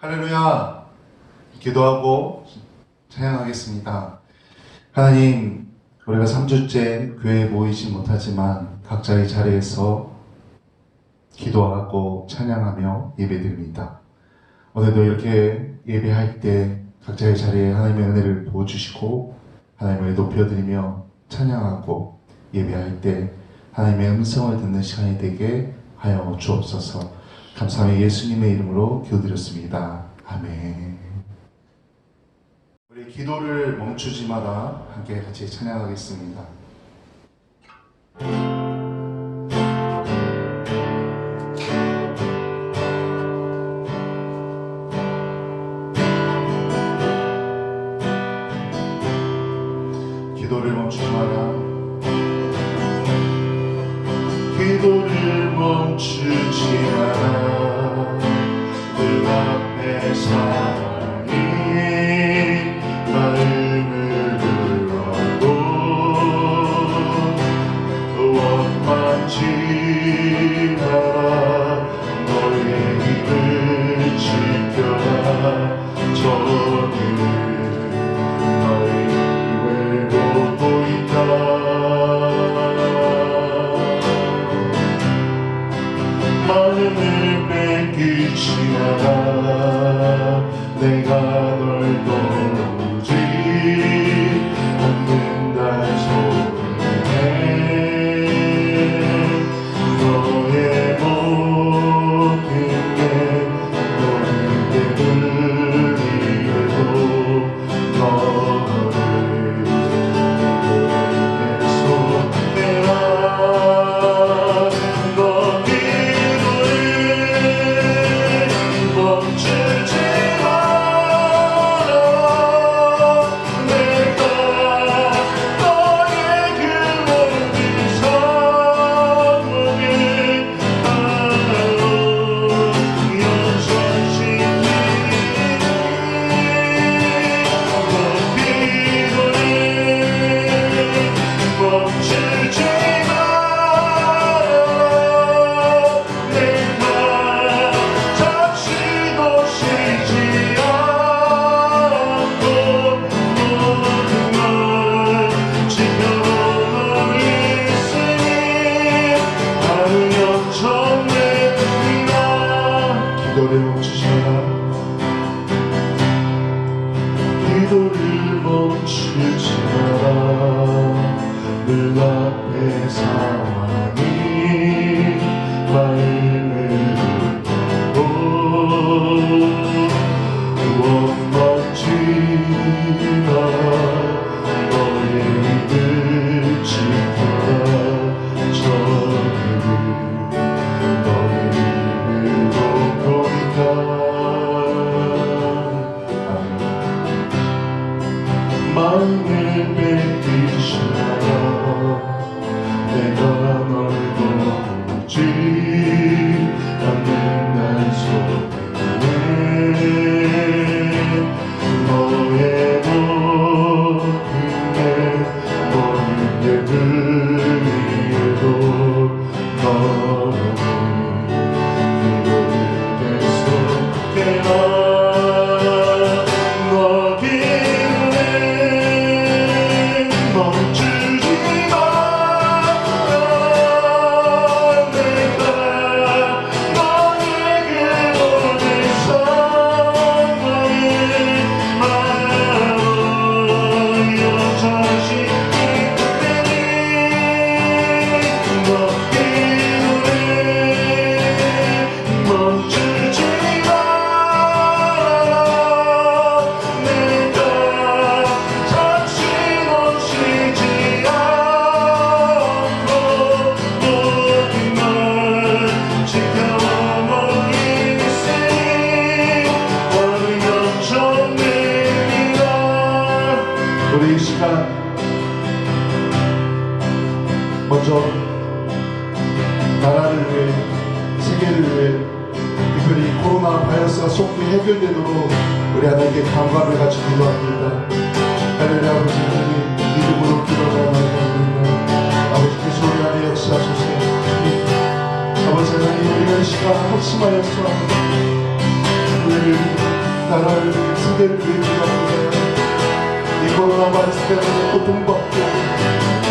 할렐루야! 기도하고 찬양하겠습니다. 하나님, 우리가 3주째 교회에 모이지 못하지만 각자의 자리에서 기도하고 찬양하며 예배드립니다. 오늘도 이렇게 예배할 때 각자의 자리에 하나님의 은혜를 부어주시고 하나님을 높여드리며 찬양하고 예배할 때 하나님의 음성을 듣는 시간이 되게 하여 주옵소서. 감사하며 예수님의 이름으로 기도드렸습니다. 아멘. 우리 기도를 멈추지 마라 함께 같이 찬양하겠습니다. 기도를 멈추지 마라. 기도를 멈추지 마라. 늘 앞에 사랑이 마음을 불러도 원망치 마라. 너의 힘을 지켜라. 저는 너의 힘을 보고 있다. 마음을 뺏기지 마라. 내가 널 도우지 않는다 소리해. 너의 모든 게 너에게 들리게도 너를 너에게서 내라. 너 기도를 멈추지 마라. 기도를 멈추지 마라. 늘 앞에 상황이 마음을 불고 원망치 마라. 너의 입을 지켜라. 저는 마음을 뺏기지 마라. 내가 널 도우지 않는단 소리네. 너의 모든 게 너에게 들리게도 너는 기도를 계속해라. 우리 이 시간 먼저 나라를 위해, 세계를 위해, 특별히 코로나 바이러스가 속히 해결되도록 우리 하나님께 감사를 같이 기도합니다. 할렐루야. 아버지 하나님 믿음으로 기도하옵나이다. 아버지께 소리 안에 역사하소서. 아버지 하나님 우리가 이 시간 합심하여서 우리를 나라를 세대를 위해 기도합니다. 이 코로나 바이러스 때문에 고통받고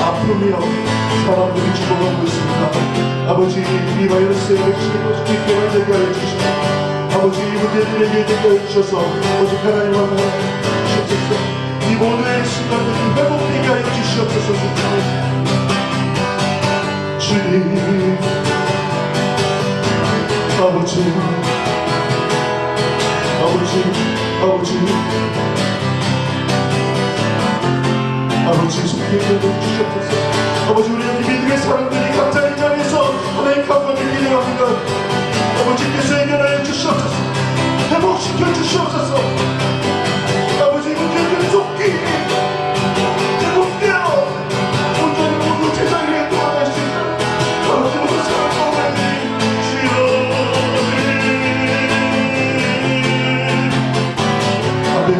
아프며 사람들이 죽어가고 있습니다. 아버지, 이 바이러스의 백신이 어떻게 개발되게 하여 주시고 아버지, 이 문제들을 해결되게 하여 주셔서 오직 하나님 앞에 주시옵소서. 이 모두의 순간들이 회복되게 하여 주시옵소서. 주님, 아버지, 아버지 속히 회복해 주시옵소서. 아버지, 우리 여기 믿음의 사람들이 각자 이 자리에서 하나님 감사를 기도합니다. 아버지께서 해결하여 주시옵소서. 회복시켜 주시옵소서. 아버지, 문제를 속히 회복되어 온전히 모두 제자리에 돌아갈 수 있는 아버지 모두 사랑하오니 주여. 아멘. 아멘.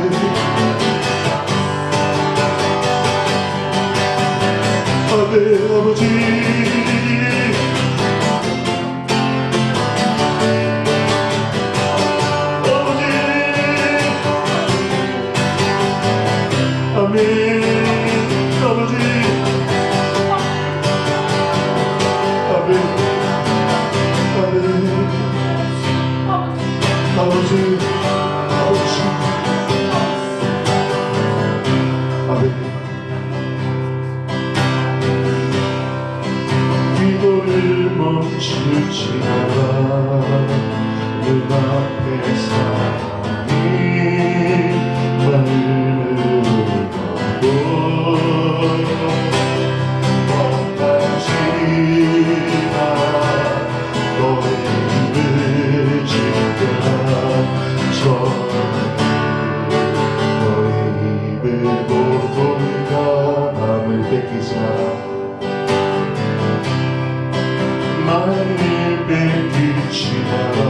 아버지, 기도를 멈추지 마라. 눈앞에 사랑이 마음을 울고 원하지마. 너의 입을 지켜라. 너의 입을 보고가 마음을 뺏기지 마라. 마음을 뺏기지 마라.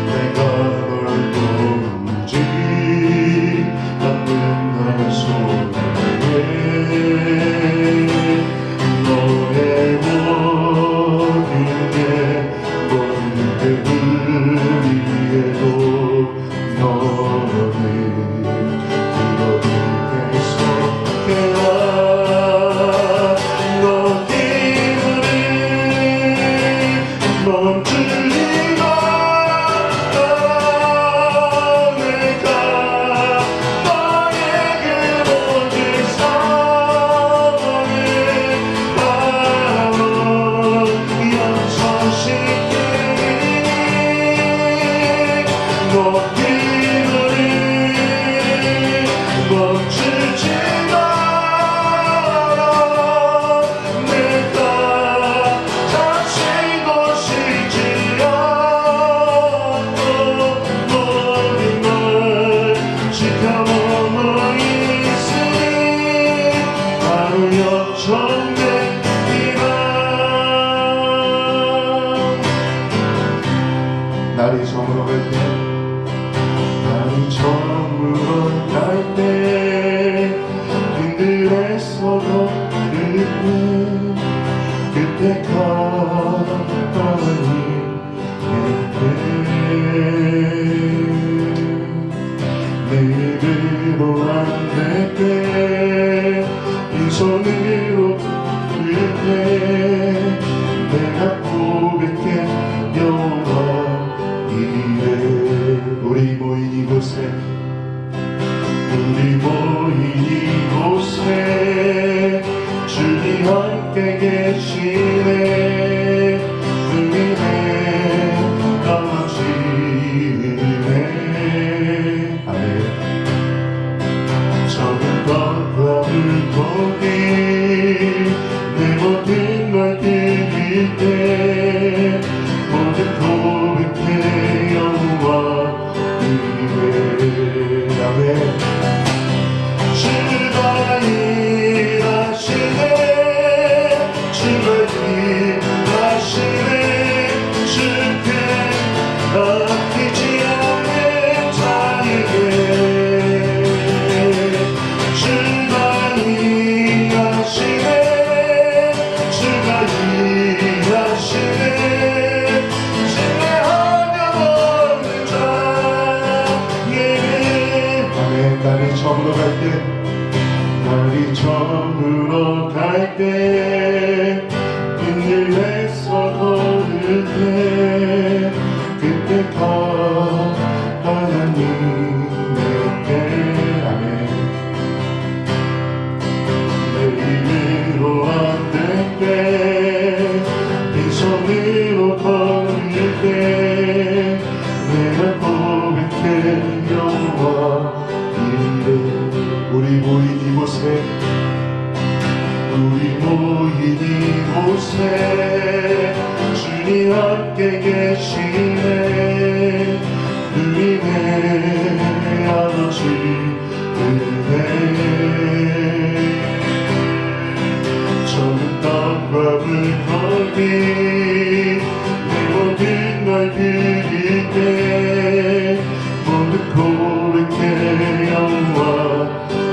내가 널 도우지 않는 손에 너의 모든 게 위에도 너를 그렇게 계속해라. 너 기도를 멈추지 마라. 내가 너에게 모든 상황을 바로 용서시키니 너 기도를 멈추지 마라. 내가 다시도 쉬지 않고 모든 걸 지켜보고 있으니 바로 역정맥이라. 날이 저물어갈 때, 날이 저물어갈 때 빈들에서도 그때 가까이 내 입으로 안 될 때 빈손으로 부를 때 내가 고백해 여호와 이래. 우리 모인 이곳에 주님 함께 계시네. 주님의 강하시네. 아멘. 적은 것과 물고기 내 모든 걸 드릴 때 모든 고백해 여호와 이래. 아멘. 주가 일하시네. 주가 일하시네. 주께 아끼지 않는 자에게 주가 일하시네. 주가 일하시네. 신뢰하며 얻는 자 날이 저물어 갈 때, 날이 저물어 갈 때, 빈들에서 걸을 때, 그때 하나님 내게 아멘. 내 입으로 안 될 때, 빈손으로 걸을 때, 내가 고백해 여호와 이래. 우리 모인 이곳에, 우리 모인 이곳에 주님 함께 계시네. 주님의 아버지 은혜, 저는 떡과 물고기 내 모든 걸 드릴 때, 모두 고백해 여호와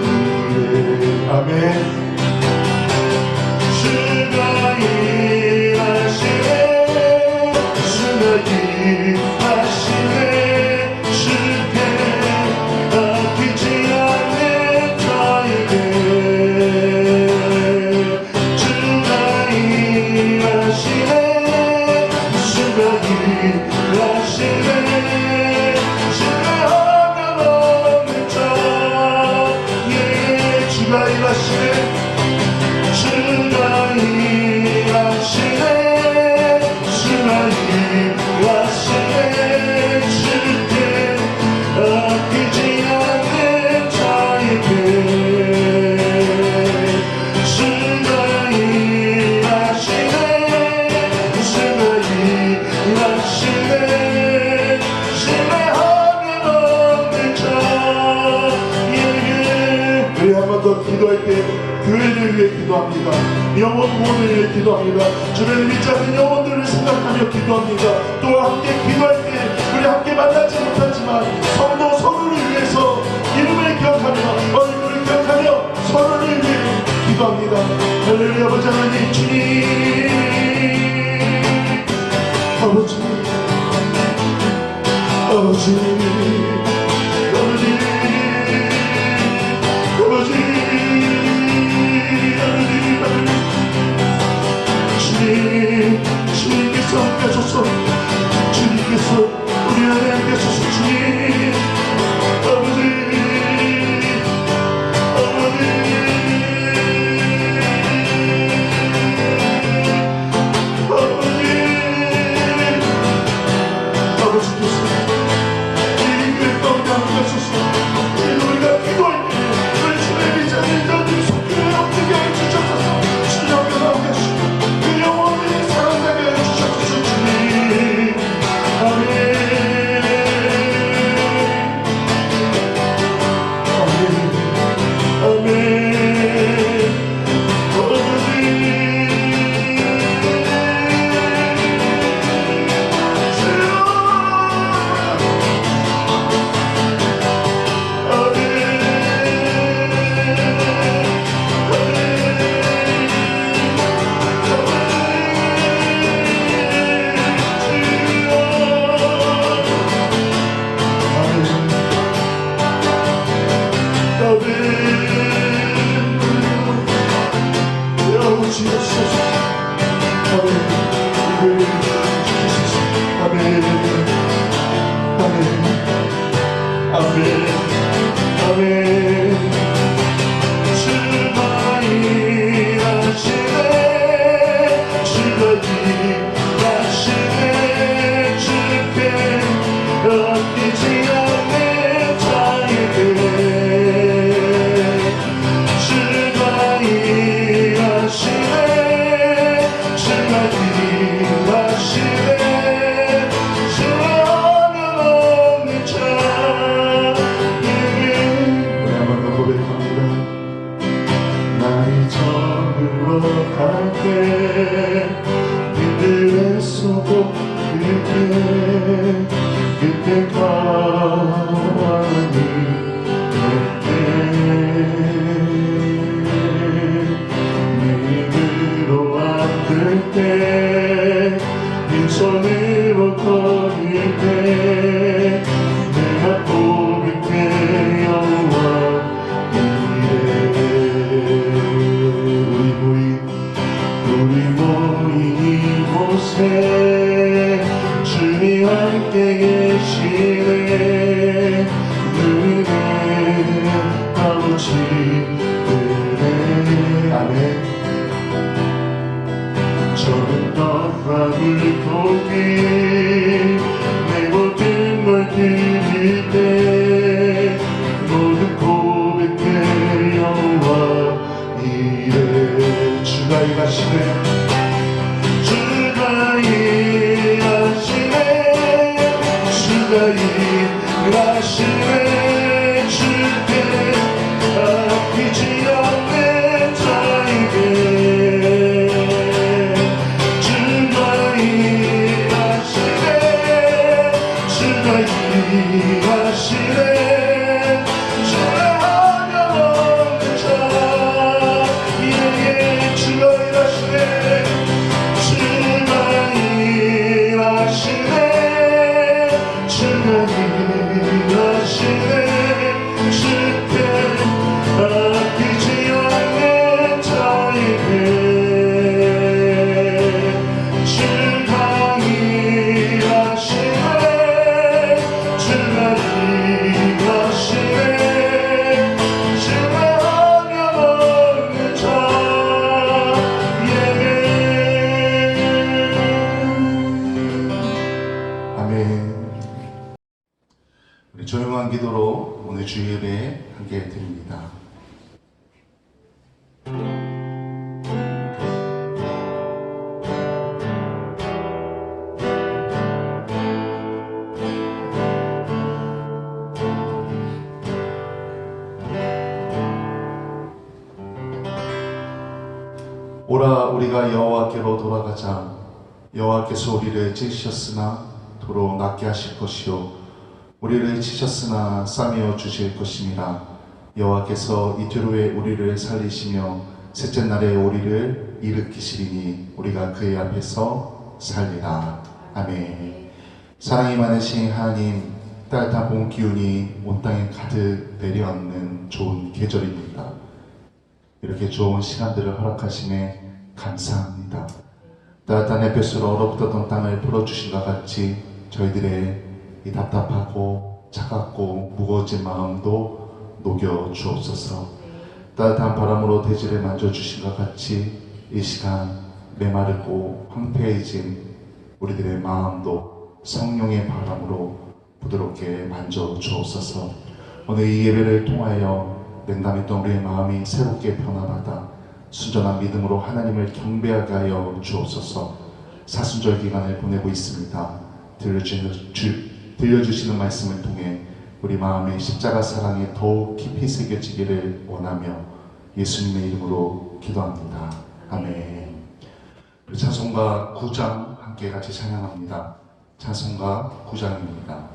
이래. 아멘. 주가 일하시네, 주가 일하시네, 주께 아끼지 않는 자에게. 주가 일하시네, 주가 일하시네, 주가 하나없는 자에게. 주가 일하시네, 주가 일하시네, 주가 일하시네, 주께 아끼지 않는 자에게. 주가 일하시네, 주가 일하시네, 주가 하면 없는 자에게. 우리 한 번 더 기도할 때 교회를 위해 기도합니다. 영혼 구원을 위해 기도합니다. 주를 믿지 않는 영혼들을 생각하며 기도합니다. 또 함께 기도할 때 우리 함께 만나지 못하지만 성도 서로를 위해서 이름을 기억하며 얼굴을 기억하며 서로를 위해 기도합니다. 할렐루야. 아버지 하나님, 주님 아버지, 아버지, 아버지, 주님께서 함께 하소서. 주님께서 우리 안에 함께 하소서. 주님 아버지, 아버지, 예배 함께 드립니다. 오라 우리가 여호와께로 돌아가자. 여호와께서 우리를 찢으셨으나 도로 낫게 하실 것이요 우리를 치셨으나 싸매어 주실 것임이라. 여호와께서 이틀 후에 우리를 살리시며 셋째 날에 우리를 일으키시리니 우리가 그의 앞에서 살리라. 아멘. 사랑이 많으신 하나님, 따뜻한 봄 기운이 온 땅에 가득 내려앉는 좋은 계절입니다. 이렇게 좋은 시간들을 허락하심에 감사합니다. 따뜻한 햇볕으로 얼어붙었던 땅을 풀어주신 것 같이 저희들의 이 답답하고 차갑고 무거워진 마음도 녹여주옵소서. 따뜻한 바람으로 대지를 만져주신 것 같이 이 시간 메마르고 황폐해진 우리들의 마음도 성령의 바람으로 부드럽게 만져주옵소서. 오늘 이 예배를 통하여 냉담했던 우리의 마음이 새롭게 변화받아 순전한 믿음으로 하나님을 경배하게 하여 주옵소서. 사순절 기간을 보내고 있습니다. 들려주시는 말씀을 통해 우리 마음의 십자가 사랑이 더욱 깊이 새겨지기를 원하며 예수님의 이름으로 기도합니다. 아멘. 찬송가 9장 함께 같이 찬양합니다. 찬송가 9장입니다.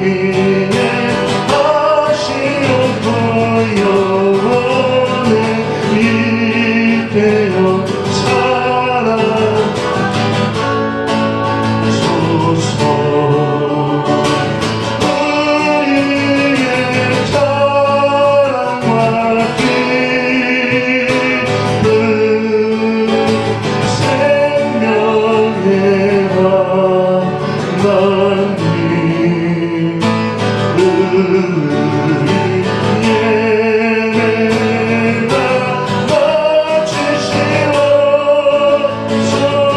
있기에 하시옵고 영원에 이때요 살아소서. 우리의 사랑과 기쁨 생명의 하나님 예배가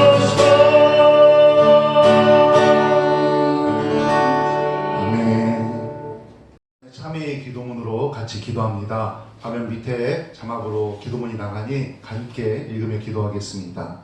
와주시옵소서. 아멘. 참회의 기도문으로 같이 기도합니다. 화면 밑에 자막으로 기도문이 나가니 함께 읽으며 기도하겠습니다.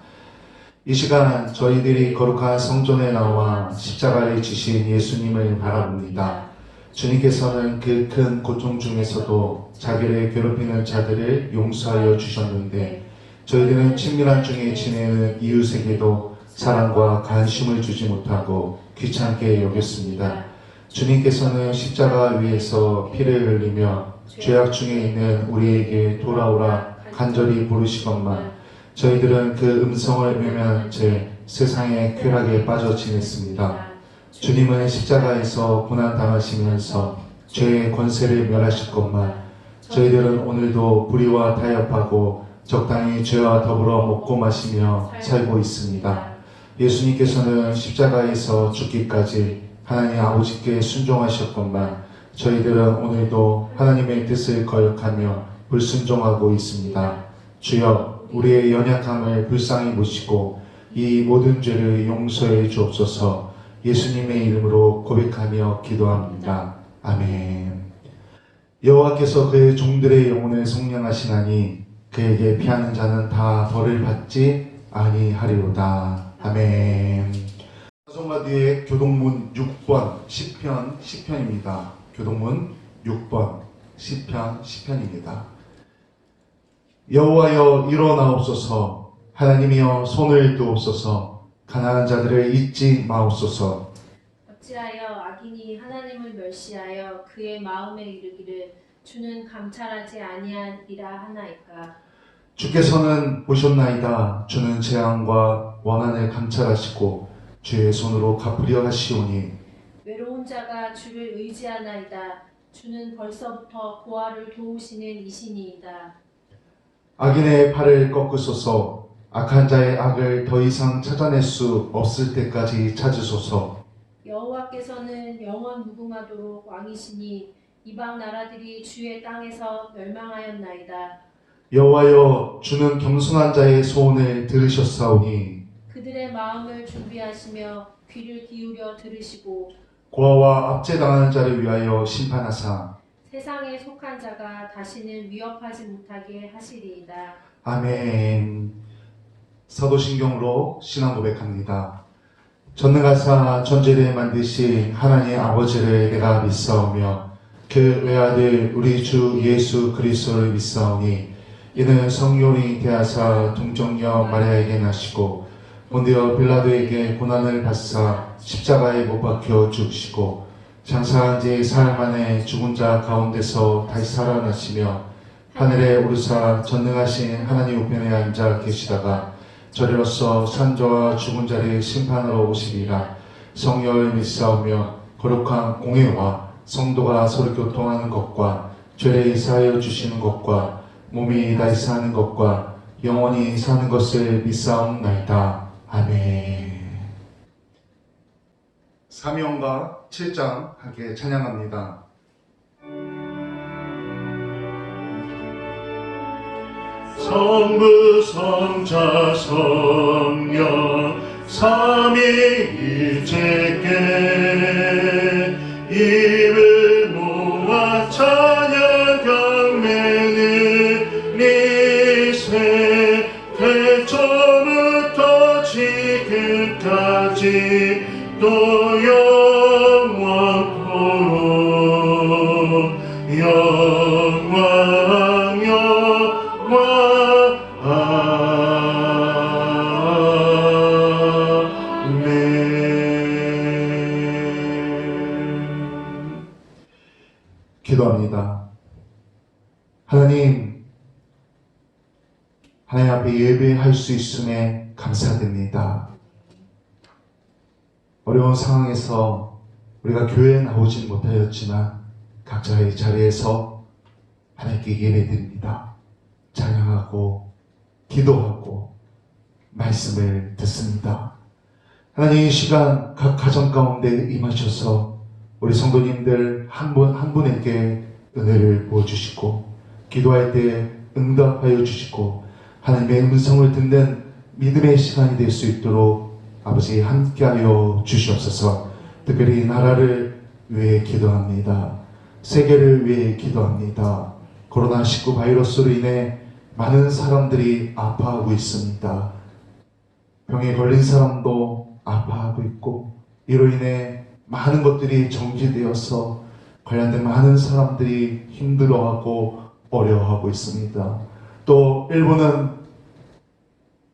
이 시간 저희들이 거룩한 성전에 나와 십자가에 지신 예수님을 바라봅니다. 주님께서는 그 큰 고통 중에서도 자기를 괴롭히는 자들을 용서하여 주셨는데 저희들은 친밀한 중에 지내는 이웃에게도 사랑과 관심을 주지 못하고 귀찮게 여겼습니다. 주님께서는 십자가 위에서 피를 흘리며 죄악 중에 있는 우리에게 돌아오라 간절히 부르시건만 저희들은 그 음성을 외면한 채 세상의 쾌락에 빠져 지냈습니다. 주님은 십자가에서 고난당하시면서 죄의 권세를 멸하실 것만 저희들은 오늘도 불의와 타협하고 적당히 죄와 더불어 먹고 마시며 살고 있습니다. 예수님께서는 십자가에서 죽기까지 하나님 아버지께 순종하셨건만 저희들은 오늘도 하나님의 뜻을 거역하며 불순종하고 있습니다. 주여 우리의 연약함을 불쌍히 보시고 이 모든 죄를 용서해 주옵소서. 예수님의 이름으로 고백하며 기도합니다. 아멘. 여호와께서 그의 종들의 영혼을 속량하시나니 그에게 피하는 자는 다 벌을 받지 아니하리로다. 아멘. 찬송가 뒤에 교동문 6번 시편 10편입니다. 교동문 6번 시편 10편입니다. 여호와여 일어나옵소서. 하나님이여 손을 두옵소서. 가난한 자들을 잊지 마옵소서. 어찌하여 악인이 하나님을 멸시하여 그의 마음에 이르기를 주는 감찰하지 아니하리라 하나이까. 주께서는 보셨나이다. 주는 재앙과 원한을 감찰하시고 주의 손으로 갚으려 하시오니 외로운 자가 주를 의지하나이다. 주는 벌써부터 고아를 도우시는 이신이이다. 악인의 팔을 꺾으소서. 악한 자의 악을 더 이상 찾아낼 수 없을 때까지 찾으소서. 여호와께서는 영원 무궁하도록 왕이시니 이방 나라들이 주의 땅에서 멸망하였나이다. 여호와여 주는 겸손한 자의 소원을 들으셨사오니 그들의 마음을 준비하시며 귀를 기울여 들으시고 고아와 압제당하는 자를 위하여 심판하사 세상에 속한 자가 다시는 위협하지 못하게 하시리이다. 아멘. 사도신경으로 신앙 고백합니다. 전능하사 천지를 만드신 하나님 아버지를 내가 믿사오며 그 외아들 우리 주 예수 그리스도를 믿사오니 이는 성령이 대하사 동정녀 마리아에게 나시고 본디오 빌라도에게 고난을 받사 십자가에 못 박혀 죽으시고 장사한 지 사흘 만에 죽은 자 가운데서 다시 살아나시며 하늘에 오르사 전능하신 하나님 우편에 앉아 계시다가 저리로서 산자와 죽은 자를 심판하러 오시리라. 성령을 믿사오며 거룩한 공회와 성도가 서로 교통하는 것과 죄를 사하여 주시는 것과 몸이 다시 사는 것과 영원히 사는 것을 믿사옵나이다. 아멘. 사명과 7장 함께 찬양합니다. 성부 성자 성령 삼위일체께 입을 모아 찬양 경매는 니세 태초부터 지금까지 또 영원토록 영광 아멘. 기도합니다. 하나님 앞에 예배할 수 있음에 감사드립니다. 어려운 상황에서 우리가 교회에 나오진 못하였지만 각자의 자리에서 하나님께 예배드립니다. 찬양하고 기도하고 말씀을 듣습니다. 하나님 이 시간 각 가정 가운데 임하셔서 우리 성도님들 한 분 한 분에게 은혜를 부어주시고 기도할 때 응답하여 주시고 하나님의 음성을 듣는 믿음의 시간이 될 수 있도록 아버지 함께하여 주시옵소서. 특별히 나라를 위해 기도합니다. 세계를 위해 기도합니다. 코로나19 바이러스로 인해 많은 사람들이 아파하고 있습니다. 병에 걸린 사람도 아파하고 있고 이로 인해 많은 것들이 정지되어서 관련된 많은 사람들이 힘들어하고 어려워하고 있습니다. 또 일부는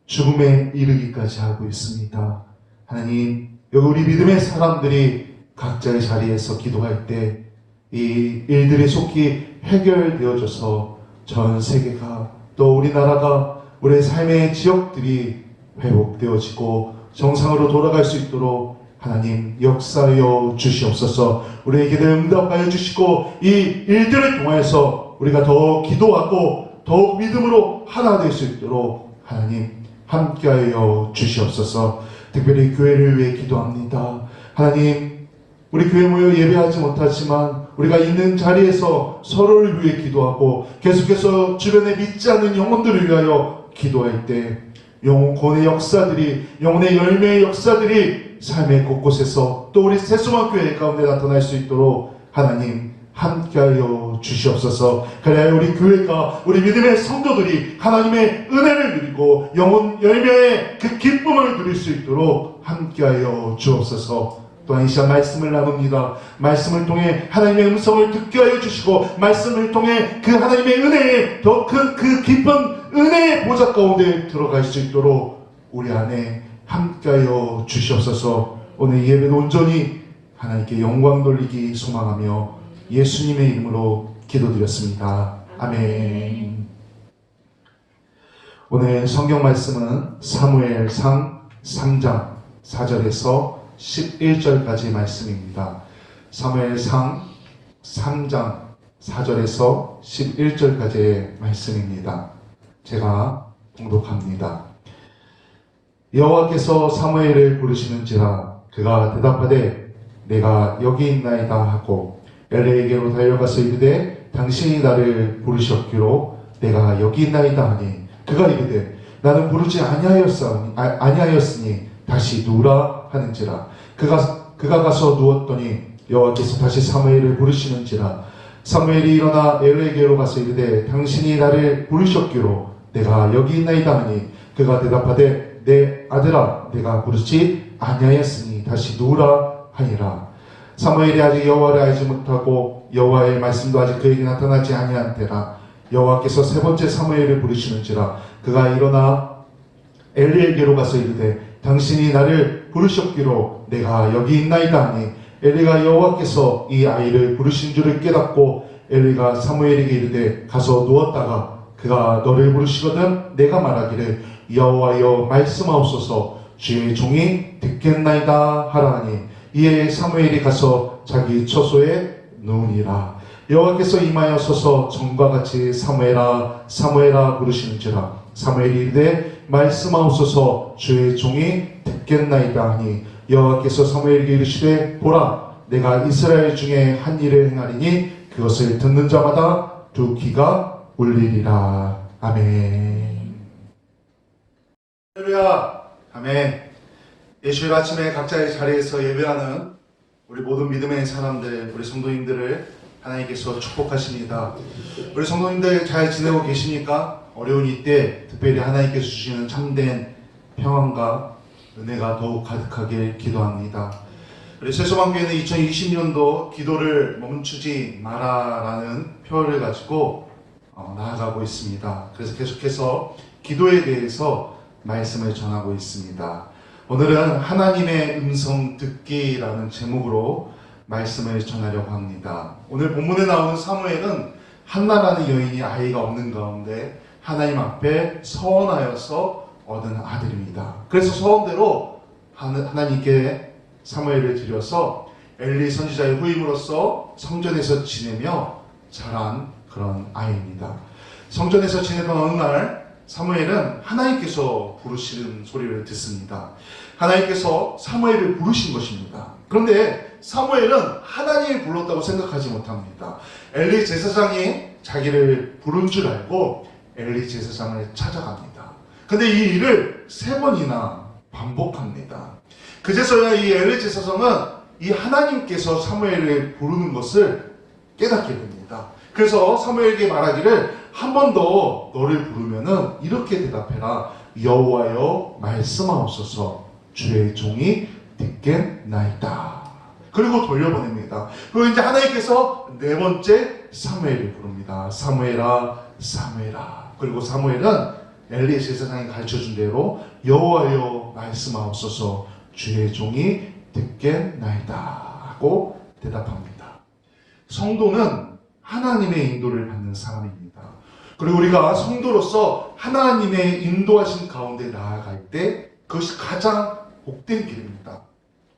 죽음에 이르기까지 하고 있습니다. 하나님, 여기 우리 믿음의 사람들이 각자의 자리에서 기도할 때 이 일들이 속히 해결되어져서 전 세계가 또 우리나라가 우리의 삶의 지역들이 회복되어지고 정상으로 돌아갈 수 있도록 하나님 역사하여 주시옵소서. 우리에게 응답하여 주시고 이 일들을 통해서 우리가 더 기도하고 더욱 믿음으로 하나 될 수 있도록 하나님 함께하여 주시옵소서. 특별히 교회를 위해 기도합니다. 하나님, 우리 교회 모여 예배하지 못하지만 우리가 있는 자리에서 서로를 위해 기도하고 계속해서 주변에 믿지 않는 영혼들을 위하여 기도할 때 영혼의 역사들이, 영혼의 열매의 역사들이 삶의 곳곳에서 또 우리 새소망 교회 가운데 나타날 수 있도록 하나님 함께하여 주시옵소서. 그래야 우리 교회가, 우리 믿음의 성도들이 하나님의 은혜를 누리고 영혼 열매의 그 기쁨을 누릴 수 있도록 함께하여 주옵소서. 또한 이 시간 말씀을 나눕니다. 말씀을 통해 하나님의 음성을 듣게 하여 주시고 말씀을 통해 그 하나님의 은혜에 더 큰 그 깊은 은혜의 보좌 가운데 들어갈 수 있도록 우리 안에 함께하여 주시옵소서. 오늘 예배도 온전히 하나님께 영광 돌리기 소망하며 예수님의 이름으로 기도드렸습니다. 아멘. 오늘 성경 말씀은 사무엘상 3장 4절에서 11절까지 말씀입니다. 사무엘상 3장 4절에서 11절까지의 말씀입니다. 제가 봉독합니다. 여호와께서 사무엘을 부르시는지라 그가 대답하되 내가 여기 있나이다 하고 엘리에게로 달려가서 이르되 당신이 나를 부르셨기로 내가 여기 있나이다 하니 그가 이르되 나는 부르지 아니하였으니 다시 누우라 하는지라. 그가 가서 누웠더니 여호와께서 다시 사무엘을 부르시는지라. 사무엘이 일어나 엘리에게로 가서 이르되 당신이 나를 부르셨기로 내가 여기 있나이다 하니 그가 대답하되 내 아들아 내가 부르지 아니하였으니 다시 누우라 하니라. 사무엘이 아직 여호와를 알지 못하고 여호와의 말씀도 아직 그에게 나타나지 아니한 때라. 여호와께서 세 번째 사무엘을 부르시는지라. 그가 일어나 엘리에게로 가서 이르되 당신이 나를 부르셨기로 내가 여기 있나이다 하니 엘리가 여호와께서 이 아이를 부르신 줄을 깨닫고 엘리가 사무엘에게 이르되 가서 누웠다가 그가 너를 부르시거든 내가 말하기를 여호와여 말씀하옵소서 주의 종이 듣겠나이다 하라 하니 이에 사무엘이 가서 자기 처소에 누우니라. 여호와께서 임하여 서서 전과 같이 사무엘아 사무엘아 부르시는지라. 사무엘이 이르되 말씀하옵소서 주의 종이 듣겠나이다 하니 여호와께서 사무엘에게 이르시되 보라 내가 이스라엘 중에 한 일을 행하리니 그것을 듣는 자마다 두 귀가 울리리라. 아멘. 할렐루야. 아멘. 예수의 아침에 각자의 자리에서 예배하는 우리 모든 믿음의 사람들, 우리 성도님들을 하나님께서 축복하십니다. 우리 성도님들 잘 지내고 계십니까? 어려운 이때 특별히 하나님께서 주시는 참된 평안과 은혜가 더욱 가득하길 기도합니다. 우리 새소망교회는 2020년도 기도를 멈추지 마라라는 표어를 가지고 나아가고 있습니다. 그래서 계속해서 기도에 대해서 말씀을 전하고 있습니다. 오늘은 하나님의 음성 듣기라는 제목으로 말씀을 전하려고 합니다. 오늘 본문에 나오는 사무엘은 한나라는 여인이 아이가 없는 가운데 하나님 앞에 서원하여서 얻은 아들입니다. 그래서 서원대로 하나님께 사무엘을 드려서 엘리 선지자의 후임으로서 성전에서 지내며 자란 그런 아이입니다. 성전에서 지내던 어느 날 사무엘은 하나님께서 부르시는 소리를 듣습니다. 하나님께서 사무엘을 부르신 것입니다. 그런데 사무엘은 하나님이 불렀다고 생각하지 못합니다. 엘리 제사장이 자기를 부른 줄 알고 엘리 제사장을 찾아갑니다. 근데 이 일을 3번이나 반복합니다. 그제서야 이 엘리 제사장은 이 하나님께서 사무엘을 부르는 것을 깨닫게 됩니다. 그래서 사무엘에게 말하기를 한 번 더 너를 부르면은 이렇게 대답해라. 여호와여 말씀하옵소서 주의 종이 듣겠나이다. 그리고 돌려보냅니다. 그리고 이제 하나님께서 4번째 사무엘을 부릅니다. 사무엘아 사무엘아. 그리고 사무엘은 엘리 제사장이 가르쳐준 대로 여호와여 말씀하옵소서 주의 종이 듣겠나이다 하고 대답합니다. 성도는 하나님의 인도를 받는 사람입니다. 그리고 우리가 성도로서 하나님의 인도하신 가운데 나아갈 때 그것이 가장 복된 길입니다.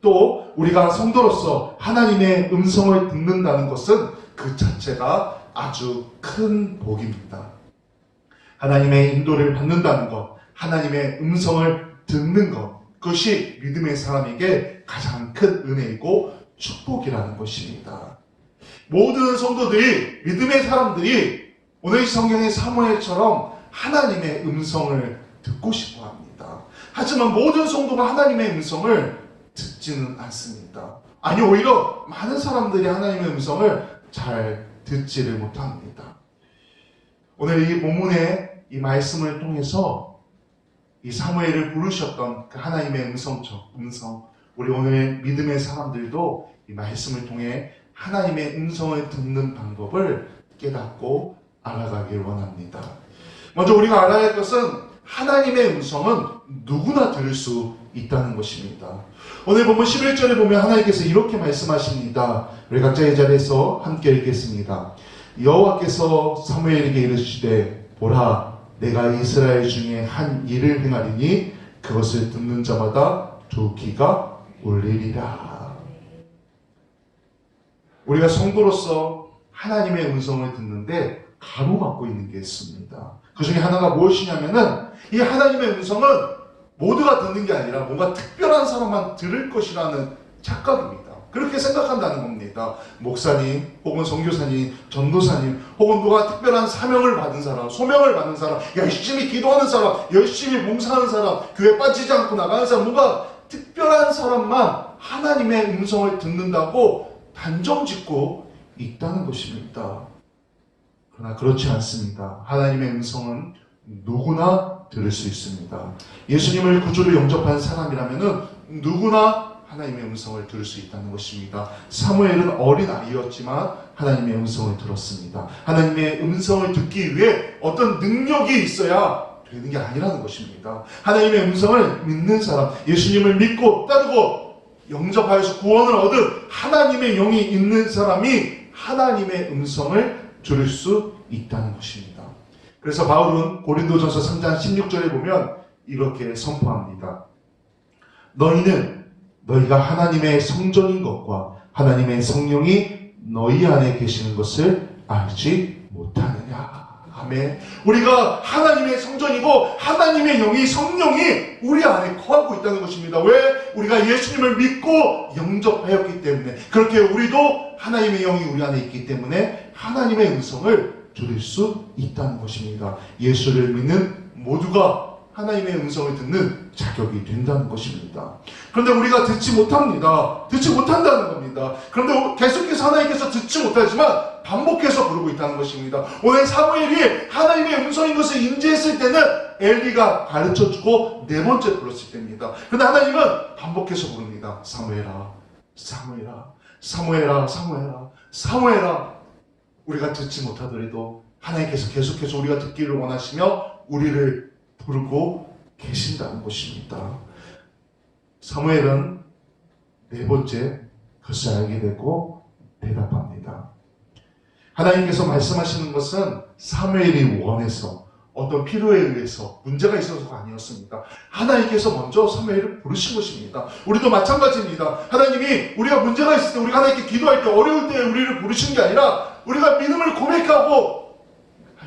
또 우리가 성도로서 하나님의 음성을 듣는다는 것은 그 자체가 아주 큰 복입니다. 하나님의 인도를 받는다는 것, 하나님의 음성을 듣는 것, 그것이 믿음의 사람에게 가장 큰 은혜이고 축복이라는 것입니다. 모든 성도들이, 믿음의 사람들이 오늘 성경의 사무엘처럼 하나님의 음성을 듣고 싶어 합니다. 하지만 모든 성도가 하나님의 음성을 듣지는 않습니다. 아니, 오히려 많은 사람들이 하나님의 음성을 잘 듣지를 못합니다. 오늘 이 본문의 이 말씀을 통해서 이 사무엘을 부르셨던 그 하나님의 음성, 우리 오늘 믿음의 사람들도 이 말씀을 통해 하나님의 음성을 듣는 방법을 깨닫고 알아가길 원합니다. 먼저 우리가 알아야 할 것은 하나님의 음성은 누구나 들을 수 있다는 것입니다. 오늘 본문 11절에 보면 하나님께서 이렇게 말씀하십니다. 우리 각자의 자리에서 함께 읽겠습니다. 여호와께서 사무엘에게 이르시되 보라 내가 이스라엘 중에 한 일을 행하리니 그것을 듣는 자마다 두 귀가 울리리라. 우리가 성도로서 하나님의 음성을 듣는데 가로막고 있는 게 있습니다. 그 중에 하나가 무엇이냐면은 이 하나님의 음성은 모두가 듣는 게 아니라 뭔가 특별한 사람만 들을 것이라는 착각입니다. 그렇게 생각한다는 겁니다. 목사님 혹은 선교사님, 전도사님 혹은 누가 특별한 사명을 받은 사람, 소명을 받은 사람, 열심히 기도하는 사람, 열심히 봉사하는 사람, 교회 빠지지 않고 나가는 사람, 뭔가 특별한 사람만 하나님의 음성을 듣는다고 단정짓고 있다는 것입니다. 그러나 그렇지 않습니다. 하나님의 음성은 누구나 들을 수 있습니다. 예수님을 구주로 영접한 사람이라면 누구나 하나님의 음성을 들을 수 있다는 것입니다. 사무엘은 어린 아이였지만 하나님의 음성을 들었습니다. 하나님의 음성을 듣기 위해 어떤 능력이 있어야 되는 게 아니라는 것입니다. 하나님의 음성을 믿는 사람, 예수님을 믿고 따르고 영접하여서 구원을 얻은 하나님의 영이 있는 사람이 하나님의 음성을 들을 수 있다는 것입니다. 그래서 바울은 고린도전서 3장 16절에 보면 이렇게 선포합니다. 너희는 너희가 하나님의 성전인 것과 하나님의 성령이 너희 안에 계시는 것을 알지 못하느냐. 아멘. 우리가 하나님의 성전이고 하나님의 영이, 성령이 우리 안에 거하고 있다는 것입니다. 왜? 우리가 예수님을 믿고 영접하였기 때문에. 그렇게 우리도 하나님의 영이 우리 안에 있기 때문에 하나님의 음성을 들을 수 있다는 것입니다. 예수를 믿는 모두가 하나님의 음성을 듣는 자격이 된다는 것입니다. 그런데 우리가 듣지 못합니다. 듣지 못한다는 겁니다. 그런데 계속해서 하나님께서 듣지 못하지만 반복해서 부르고 있다는 것입니다. 오늘 사무엘이 하나님의 음성인 것을 인지했을 때는 엘리가 가르쳐주고 4번째 불렀을 때입니다. 그런데 하나님은 반복해서 부릅니다. 사무엘아, 사무엘아, 사무엘아, 사무엘아, 사무엘아. 우리가 듣지 못하더라도 하나님께서 계속해서 우리가 듣기를 원하시며 우리를 부르고 계신다는 것입니다. 사무엘은 4번째 그것을 알게 되고 대답합니다. 하나님께서 말씀하시는 것은 사무엘이 원해서 어떤 필요에 의해서 문제가 있어서가 아니었습니다. 하나님께서 먼저 사무엘을 부르신 것입니다. 우리도 마찬가지입니다. 하나님이 우리가 문제가 있을 때, 우리가 하나님께 기도할 때, 어려울 때 우리를 부르시는 게 아니라 우리가 믿음을 고백하고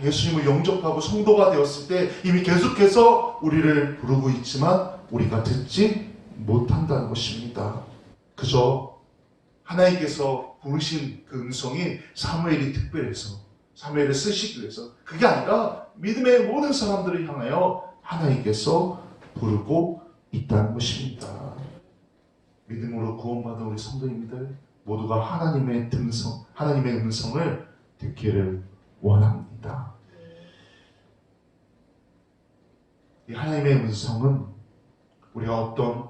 예수님을 영접하고 성도가 되었을 때 이미 계속해서 우리를 부르고 있지만 우리가 듣지 못한다는 것입니다. 그저 하나님께서 부르신 그 음성이 사무엘이 특별해서 사무엘을 쓰시기 위해서, 그게 아니라 믿음의 모든 사람들을 향하여 하나님께서 부르고 있다는 것입니다. 믿음으로 구원받은 우리 성도님들 모두가 하나님의 음성을 듣기를 원합니다. 이 하나님의 음성은 우리가 어떤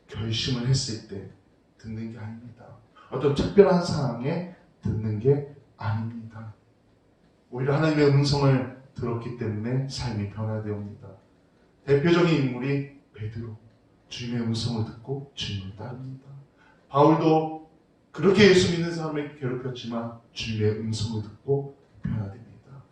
결심을 했을 때 듣는 게 아닙니다. 어떤 특별한 상황에 듣는 게 아닙니다. 오히려 하나님의 음성을 들었기 때문에 삶이 변화되옵니다. 대표적인 인물이 베드로, 주님의 음성을 듣고 주님을 따릅니다. 바울도 그렇게 예수 믿는 사람을 괴롭혔지만 주님의 음성을 듣고 변화됩니다.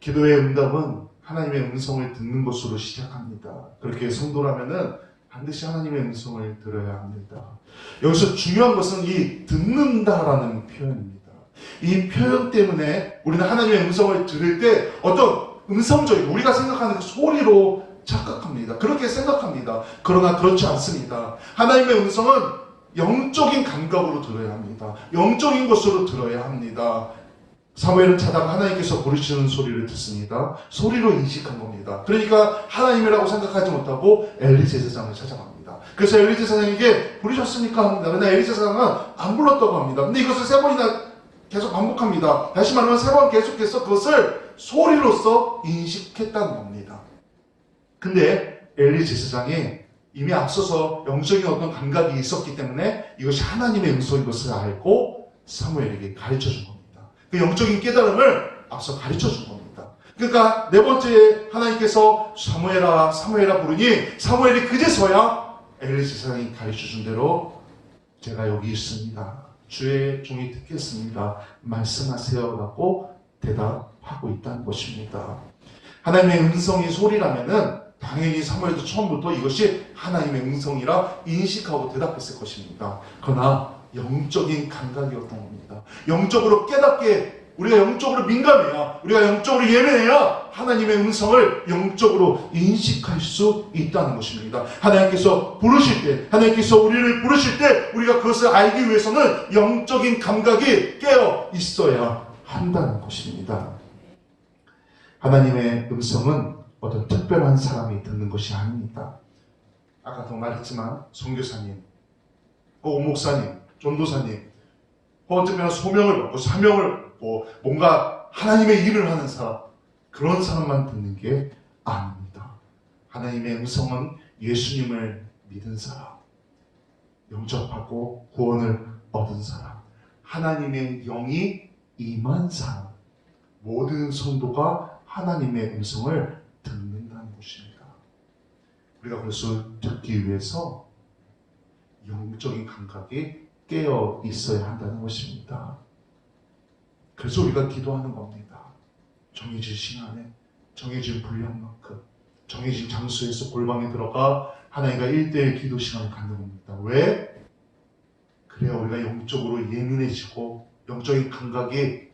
기도의 응답은 하나님의 음성을 듣는 것으로 시작합니다. 그렇게 성도라면은 반드시 하나님의 음성을 들어야 합니다. 여기서 중요한 것은 이 듣는다라는 표현입니다. 이 표현 때문에 우리는 하나님의 음성을 들을 때 어떤 음성적인, 우리가 생각하는 그 소리로 착각합니다. 그렇게 생각합니다. 그러나 그렇지 않습니다. 하나님의 음성은 영적인 감각으로 들어야 합니다. 영적인 것으로 들어야 합니다. 사무엘은 자다가 하나님께서 부르시는 소리를 듣습니다. 소리로 인식한 겁니다. 그러니까 하나님이라고 생각하지 못하고 엘리 제사장을 찾아갑니다. 그래서 엘리 제사장에게 부르셨습니까? 합니다. 그러나 엘리 제사장은 안 불렀다고 합니다. 근데 이것을 3번이나 계속 반복합니다. 다시 말하면 3번 계속해서 그것을 소리로서 인식했다는 겁니다. 근데 엘리 제사장이 이미 앞서서 영적인 어떤 감각이 있었기 때문에 이것이 하나님의 음성인 것을 알고 사무엘에게 가르쳐 준 겁니다. 그 영적인 깨달음을 앞서 가르쳐 준 겁니다. 그러니까 네 번째 하나님께서 사무엘아 사무엘아 부르니 사무엘이 그제서야 엘리 제사장이 가르쳐 준 대로 제가 여기 있습니다. 주의 종이 듣겠습니다. 말씀하세요 라고 대답하고 있다는 것입니다. 하나님의 음성이 소리라면은 당연히 사무엘도 처음부터 이것이 하나님의 음성이라 인식하고 대답했을 것입니다. 그러나 영적인 감각이었던 겁니다. 영적으로 깨닫게, 우리가 영적으로 민감해야, 우리가 영적으로 예민해야 하나님의 음성을 영적으로 인식할 수 있다는 것입니다. 하나님께서 부르실 때, 하나님께서 우리를 부르실 때 우리가 그것을 알기 위해서는 영적인 감각이 깨어 있어야 한다는 것입니다. 하나님의 음성은 어떤 특별한 사람이 듣는 것이 아닙니다. 아까도 말했지만 선교사님, 목사님, 전도사님, 어쩌면 소명을 받고 사명을 받고 뭔가 하나님의 일을 하는 사람, 그런 사람만 듣는 게 아닙니다. 하나님의 음성은 예수님을 믿은 사람, 영접하고 구원을 얻은 사람, 하나님의 영이 임한 사람, 모든 성도가 하나님의 음성을 듣는다는 것입니다. 우리가 그것을 듣기 위해서 영적인 감각이 깨어 있어야 한다는 것입니다. 그래서 우리가 기도하는 겁니다. 정해진 시간에, 정해진 분량만큼, 정해진 장소에서 골방에 들어가 하나님과 1대1 기도 시간을 갖는 겁니다. 왜? 그래야 우리가 영적으로 예민해지고 영적인 감각이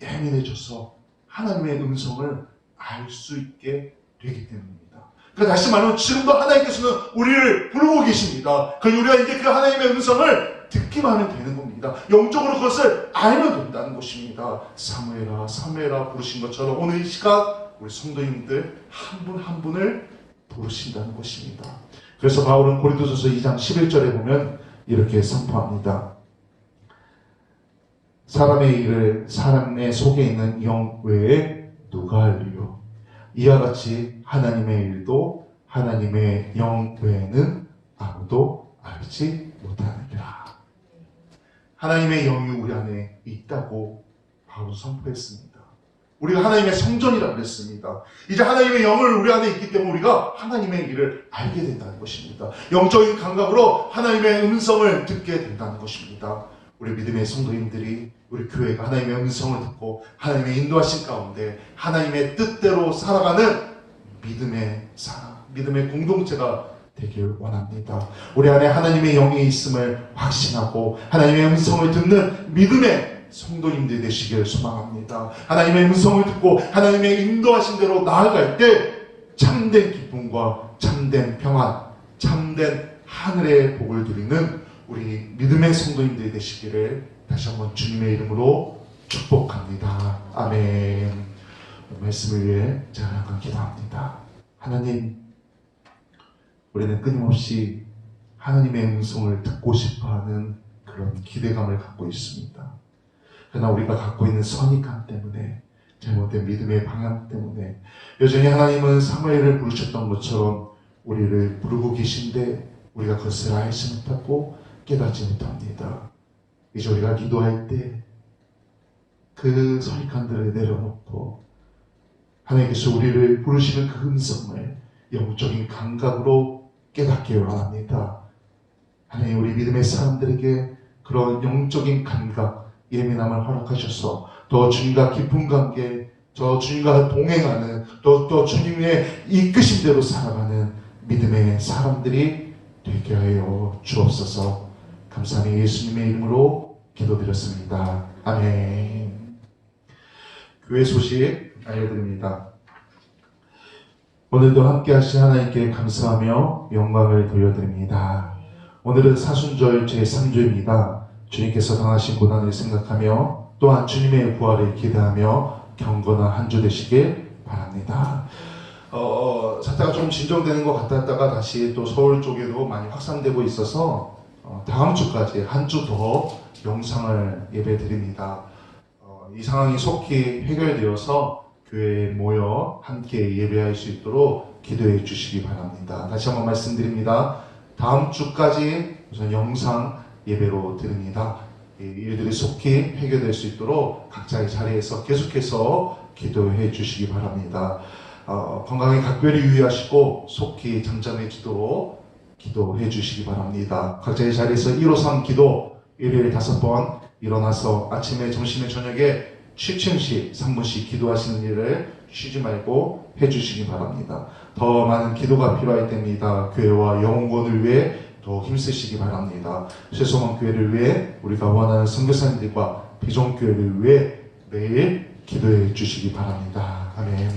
예민해져서 하나님의 음성을 알 수 있게 되기 때문입니다. 그러니까 다시 말하면 지금도 하나님께서는 우리를 부르고 계십니다. 그러니 우리가 이제 그 하나님의 음성을 듣기만 하면 되는 겁니다. 영적으로 그것을 알면 된다는 것입니다. 사무엘아 사무엘아 부르신 것처럼 오늘 이 시간 우리 성도님들 한 분 한 분을 부르신다는 것입니다. 그래서 바울은 고린도전서 2장 11절에 보면 이렇게 선포합니다. 사람의 일을 사람의 속에 있는 영 외에 누가 알리요? 이와 같이 하나님의 일도 하나님의 영 외에는 아무도 알지 못하느니라. 하나님의 영이 우리 안에 있다고 바울은 선포했습니다. 우리가 하나님의 성전이라고 그랬습니다. 이제 하나님의 영을 우리 안에 있기 때문에 우리가 하나님의 일을 알게 된다는 것입니다. 영적인 감각으로 하나님의 음성을 듣게 된다는 것입니다. 우리 믿음의 성도님들이 우리 교회가 하나님의 음성을 듣고 하나님의 인도하신 가운데 하나님의 뜻대로 살아가는 믿음의 사랑, 믿음의 공동체가 되길 원합니다. 우리 안에 하나님의 영이 있음을 확신하고 하나님의 음성을 듣는 믿음의 성도님들 되시기를 소망합니다. 하나님의 음성을 듣고 하나님의 인도하신 대로 나아갈 때 참된 기쁨과 참된 평안, 참된 하늘의 복을 누리는 우리 믿음의 성도님들이 되시기를 다시 한번 주님의 이름으로 축복합니다. 아멘. 말씀을 위해 제가 한번 기도합니다. 하나님, 우리는 끊임없이 하나님의 음성을 듣고 싶어하는 그런 기대감을 갖고 있습니다. 그러나 우리가 갖고 있는 선입관 때문에, 잘못된 믿음의 방향 때문에 여전히 하나님은 사무엘을 부르셨던 것처럼 우리를 부르고 계신데 우리가 그것을 알지 못하고 깨닫지 못합니다. 이제 우리가 기도할 때 그 선입관들을 내려놓고 하나님께서 우리를 부르시는 그 음성을 영적인 감각으로 깨닫게 원합니다. 하나님, 우리 믿음의 사람들에게 그런 영적인 감각, 예민함을 허락하셔서 더 주님과 깊은 관계, 더 주님과 동행하는, 더 주님의 이끄심대로 살아가는 믿음의 사람들이 되게 하여 주옵소서. 감사하며 예수님의 이름으로 기도드렸습니다. 아멘. 교회 소식 알려드립니다. 오늘도 함께 하신 하나님께 감사하며 영광을 돌려드립니다. 오늘은 사순절 제3주입니다. 주님께서 당하신 고난을 생각하며 또한 주님의 부활을 기대하며 경건한 한 주 되시길 바랍니다. 사태가 좀 진정되는 것 같았다가 다시 또 서울 쪽에도 많이 확산되고 있어서 다음 주까지 한 주 더 영상을 예배 드립니다. 이 상황이 속히 해결되어서 교회에 모여 함께 예배할 수 있도록 기도해 주시기 바랍니다. 다시 한번 말씀드립니다. 다음 주까지 우선 영상 예배로 드립니다. 이 일들이 속히 해결될 수 있도록 각자의 자리에서 계속해서 기도해 주시기 바랍니다. 건강에 각별히 유의하시고 속히 잠잠해지도록 기도해 주시기 바랍니다. 각자의 자리에서 153 기도 일요일 5번 일어나서 아침에 점심에 저녁에 취침시 3분씩 기도하시는 일을 쉬지 말고 해주시기 바랍니다. 더 많은 기도가 필요할 때입니다. 교회와 영혼을 위해 더 힘쓰시기 바랍니다. 세소만 교회를 위해 우리가 원하는 선교사님들과 비전교회를 위해 매일 기도해 주시기 바랍니다. 아멘.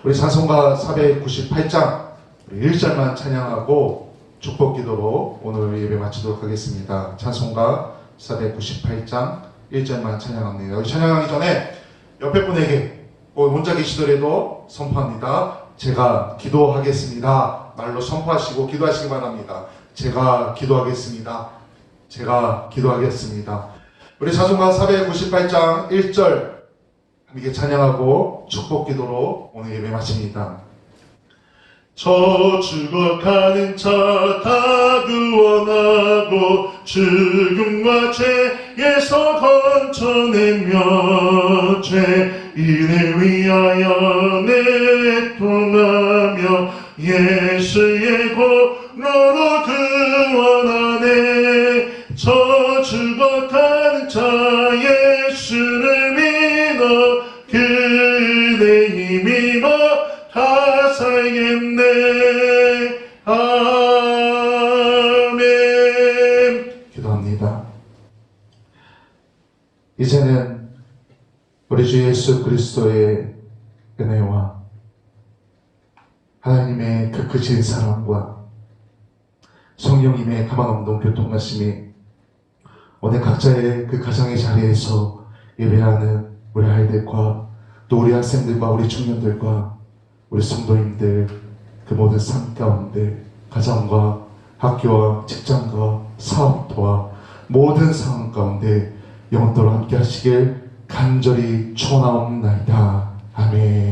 우리 찬송가 498장 우리 1절만 찬양하고 축복 기도로 오늘 예배 마치도록 하겠습니다. 찬송가 498장 1절만 찬양합니다. 여기 찬양하기 전에 옆에 분에게 혼자 계시더라도 선포합니다. 제가 기도하겠습니다. 말로 선포하시고 기도하시기 바랍니다. 제가 기도하겠습니다. 제가 기도하겠습니다. 우리 찬송가 498장 1절 함께 찬양하고 축복 기도로 오늘 예배 마칩니다. 저 죽어가는 자 다 구원하고 죽음과 죄에서 건져내며 죄인을 위하여 내통하며 예수의 보혈로 구원하네. 저 죽어가는 자 예수를 믿어 그대 힘입어 다 살겠네. 아멘. 기도합니다. 이제는 우리 주 예수 그리스도의 은혜와 하나님의 그 크신 사랑과 성령님의 가망없는 교통하심이 오늘 각자의 그 가정의 자리에서 예배하는 우리 아이들과 또 우리 학생들과 우리 청년들과 우리 성도님들 그 모든 삶 가운데 가정과 학교와 직장과 사업도와 모든 상황 가운데 영원토록 함께 하시길 간절히 축원하옵나이다. 아멘.